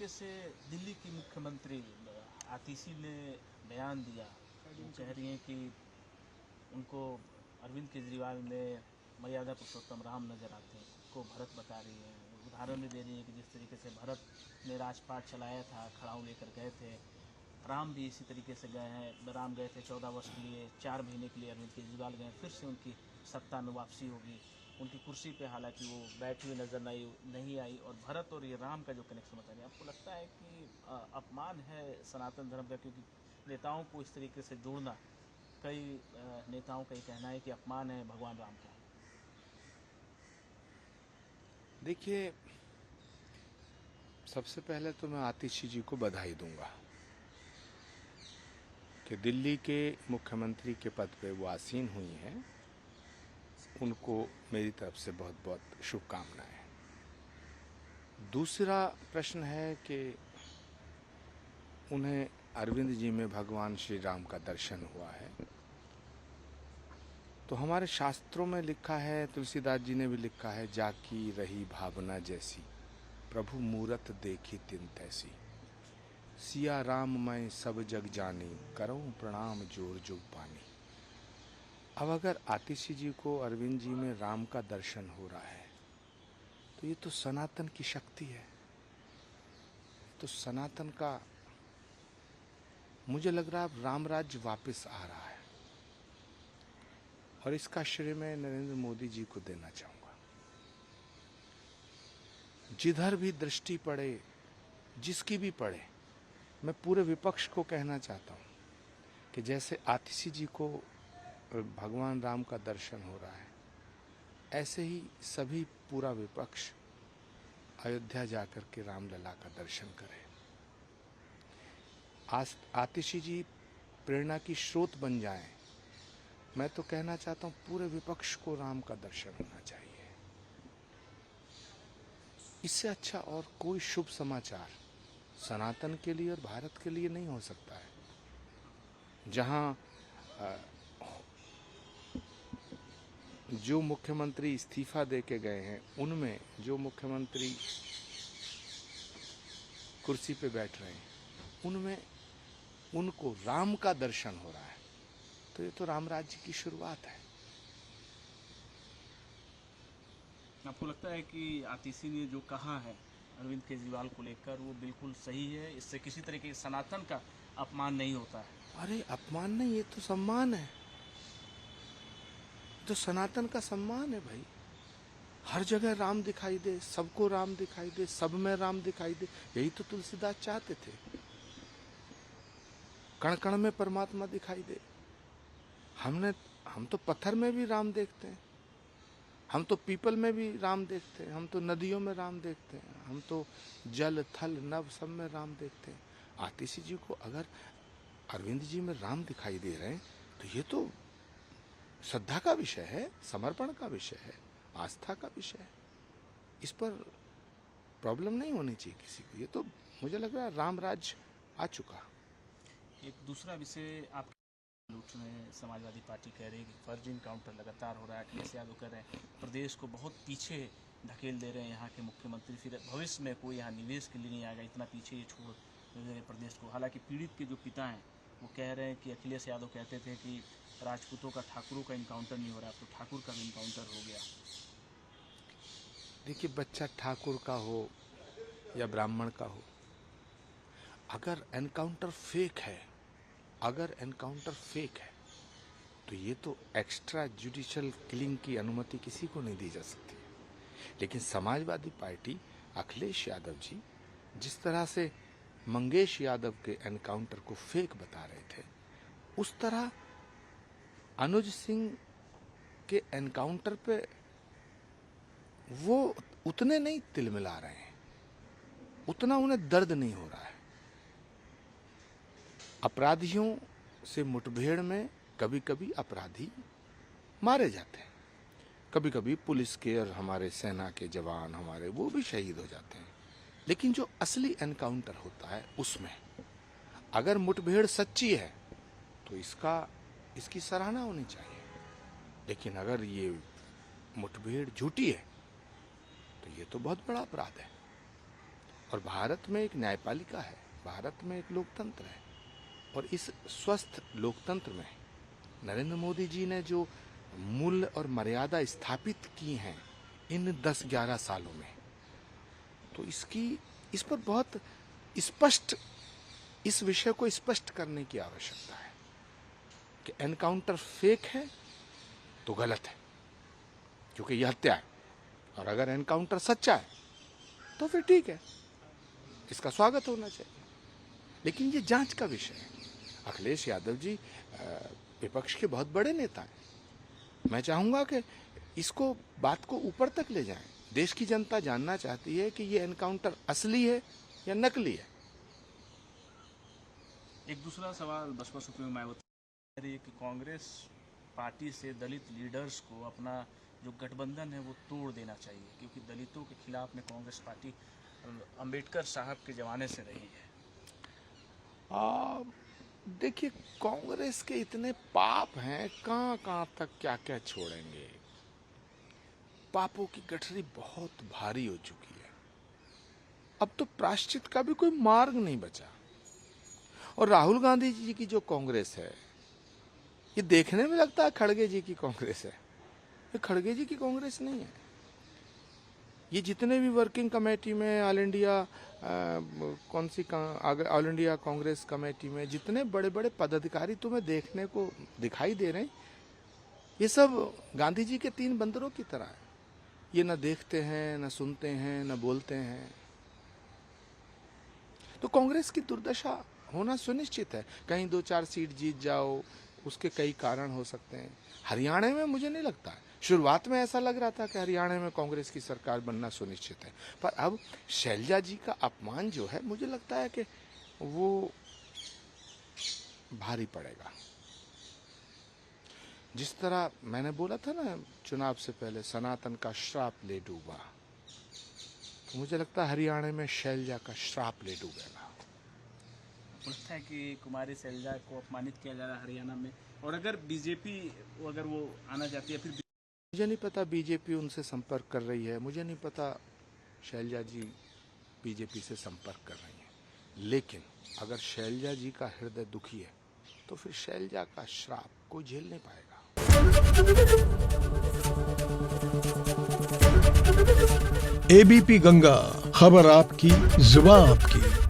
तरीके से दिल्ली की मुख्यमंत्री आतिशी ने बयान दिया, वो कह रही हैं कि उनको अरविंद केजरीवाल में मर्यादा पुरुषोत्तम राम नज़र आते हैं, को भरत बता रही है। उदाहरण भी दे रही है कि जिस तरीके से भरत ने राजपाट चलाया था, खड़ाऊ लेकर गए थे, राम भी इसी तरीके से गए हैं। राम गए थे 14 वर्ष के लिए, 4 महीने के लिए अरविंद केजरीवाल गए, फिर से उनकी सत्ता में वापसी होगी। उनकी कुर्सी पे हालांकि वो बैठी हुई नजर नहीं आई। और भरत और ये राम का जो कनेक्शन बता रहे हैं, आपको लगता है कि अपमान है सनातन धर्म का? क्योंकि नेताओं को इस तरीके से जोड़ना, कई नेताओं का ये कहना है कि अपमान है भगवान राम का। देखिए, सबसे पहले तो मैं आतिशी जी को बधाई दूंगा कि दिल्ली के मुख्यमंत्री के पद पे वो आसीन हुई हैं। उनको मेरी तरफ से बहुत बहुत शुभकामनाएं। दूसरा प्रश्न है कि उन्हें अरविंद जी में भगवान श्री राम का दर्शन हुआ है। तो हमारे शास्त्रों में लिखा है, तुलसीदास जी ने भी लिखा है, जाकी रही भावना जैसी, प्रभु मूरत देखी तिन तैसी, सिया राम मैं सब जग जानी, करऊं प्रणाम जोर जुग पानी। अब अगर आतिशी जी को अरविंद जी में राम का दर्शन हो रहा है, तो ये तो सनातन की शक्ति है। तो सनातन का मुझे लग रहा है अब राम राज्य वापस आ रहा है, और इसका श्रेय मैं नरेंद्र मोदी जी को देना चाहूंगा। जिधर भी दृष्टि पड़े, जिसकी भी पड़े, मैं पूरे विपक्ष को कहना चाहता हूं कि जैसे आतिशी जी को भगवान राम का दर्शन हो रहा है, ऐसे ही सभी पूरा विपक्ष अयोध्या जाकर के रामलला का दर्शन करे। आतिशी जी प्रेरणा की स्रोत बन जाएं। मैं तो कहना चाहता हूं पूरे विपक्ष को राम का दर्शन होना चाहिए। इससे अच्छा और कोई शुभ समाचार सनातन के लिए और भारत के लिए नहीं हो सकता है। जहां जो मुख्यमंत्री इस्तीफा दे के गए हैं, उनमें जो मुख्यमंत्री कुर्सी पे बैठ रहे हैं, उनमें उनको राम का दर्शन हो रहा है। तो ये तो राम राज्य की शुरुआत है। आपको लगता है कि आतिशी ने जो कहा है अरविंद केजरीवाल को लेकर, वो बिल्कुल सही है? इससे किसी तरीके के सनातन का अपमान नहीं होता है? अरे अपमान नहीं, ये तो सम्मान है। तो सनातन का सम्मान है भाई। हर जगह राम दिखाई दे, सबको राम दिखाई दे, सब में राम दिखाई दे। यही तो तुलसीदास चाहते थे, कण कण में परमात्मा दिखाई दे। हम तो पत्थर में भी राम देखते हैं, हम तो पीपल में भी राम देखते हैं, हम तो नदियों में राम देखते हैं, हम तो जल थल नभ सब में राम देखते हैं। आतिशी जी को अगर अरविंद जी में राम दिखाई दे रहे हैं, तो ये तो श्रद्धा का विषय है, समर्पण का विषय है, आस्था का विषय है। इस पर प्रॉब्लम नहीं होनी चाहिए किसी को। ये तो मुझे लग रहा है राम राज्य आ चुका। एक दूसरा विषय आप लूट रहे हैं, समाजवादी पार्टी कह रही है कि फर्जी इनकाउंटर लगातार हो रहा है। अखिलेश यादव कह रहे हैं प्रदेश को बहुत पीछे धकेल दे रहे हैं यहाँ के मुख्यमंत्री, फिर भविष्य में कोई यहाँ निवेश के लिए नहीं आएगा, इतना पीछे ये छोड़ दे रहे प्रदेश को। हालांकि पीड़ित के जो पिता हैं वो कह रहे हैं कि अखिलेश यादव कहते थे कि राजपूतों का ठाकुरों का इनकाउंटर नहीं हो रहा, तो ठाकुर का भी इनकाउंटर हो गया। देखिए, बच्चा ठाकुर का हो या ब्राह्मण का हो, अगर एनकाउंटर फेक है, तो ये तो एक्स्ट्रा जुडिशियल किलिंग की अनुमति किसी को नहीं दी जा सकती। लेकिन समाजवादी पार्टी, अखिलेश यादव जी जिस तरह से मंगेश यादव के एनकाउंटर को फेक बता रहे थे, उस तरह अनुज सिंह के एनकाउंटर पे वो उतने नहीं तिलमिला रहे हैं, उतना उन्हें दर्द नहीं हो रहा है। अपराधियों से मुठभेड़ में कभी कभी अपराधी मारे जाते हैं, कभी कभी पुलिस के और हमारे सेना के जवान हमारे वो भी शहीद हो जाते हैं। लेकिन जो असली एनकाउंटर होता है, उसमें अगर मुठभेड़ सच्ची है तो इसकी सराहना होनी चाहिए। लेकिन अगर ये मुठभेड़ झूठी है तो ये तो बहुत बड़ा अपराध है। और भारत में एक न्यायपालिका है, भारत में एक लोकतंत्र है, और इस स्वस्थ लोकतंत्र में नरेंद्र मोदी जी ने जो मूल्य और मर्यादा स्थापित की हैं इन 10-11 सालों में, तो इस पर बहुत स्पष्ट, इस विषय को स्पष्ट करने की आवश्यकता है कि एनकाउंटर फेक है तो गलत है, क्योंकि यह हत्या है, और अगर एनकाउंटर सच्चा है तो फिर ठीक है, इसका स्वागत होना चाहिए। लेकिन ये जांच का विषय है। अखिलेश यादव जी विपक्ष के बहुत बड़े नेता हैं। मैं चाहूंगा कि इसको बात को ऊपर तक ले जाएं। देश की जनता जानना चाहती है कि ये एनकाउंटर असली है या नकली है। एक दूसरा सवाल बसपा सुप्रीमो मायावती कह रही है कि कांग्रेस पार्टी से दलित लीडर्स को अपना जो गठबंधन है वो तोड़ देना चाहिए, क्योंकि दलितों के खिलाफ में कांग्रेस पार्टी अंबेडकर साहब के जमाने से रही है। देखिए, कांग्रेस के इतने पाप हैं, कहां तक क्या क्या छोड़ेंगे। पापों की गठरी बहुत भारी हो चुकी है। अब तो प्रायश्चित का भी कोई मार्ग नहीं बचा। और राहुल गांधी जी की जो कांग्रेस है, ये देखने में लगता है खड़गे जी की कांग्रेस है, ये खड़गे जी की कांग्रेस नहीं है। ये जितने भी वर्किंग कमेटी में all India all India Congress committee में जितने बड़े बड़े पदाधिकारी तुम्हें देखने को दिखाई दे रहे हैं, ये सब गांधी जी के 3 बंदरों की तरह है। ये न देखते हैं, न सुनते हैं, न बोलते हैं। तो कांग्रेस की दुर्दशा होना सुनिश्चित है। कहीं 2-4 सीट जीत जाओ, उसके कई कारण हो सकते हैं। हरियाणा में मुझे नहीं लगता है, शुरुआत में ऐसा लग रहा था कि हरियाणा में कांग्रेस की सरकार बनना सुनिश्चित है, पर अब शैलजा जी का अपमान जो है, मुझे लगता है कि वो भारी पड़ेगा। जिस तरह मैंने बोला था ना चुनाव से पहले, सनातन का श्राप ले डूबा, तो मुझे लगता है हरियाणा में शैलजा का श्राप ले डूबेगा। लगता है कि कुमारी शैलजा को अपमानित किया जा रहा है हरियाणा में, और अगर बीजेपी अगर वो आना चाहती है, फिर मुझे नहीं पता बीजेपी उनसे संपर्क कर रही है, मुझे नहीं पता शैलजा जी बीजेपी से संपर्क कर रही हैं। लेकिन अगर शैलजा जी का हृदय दुखी है तो फिर शैलजा का श्राप कोई झेल नहीं पाएगा। एबीपी गंगा, खबर आपकी, जुबान आपकी।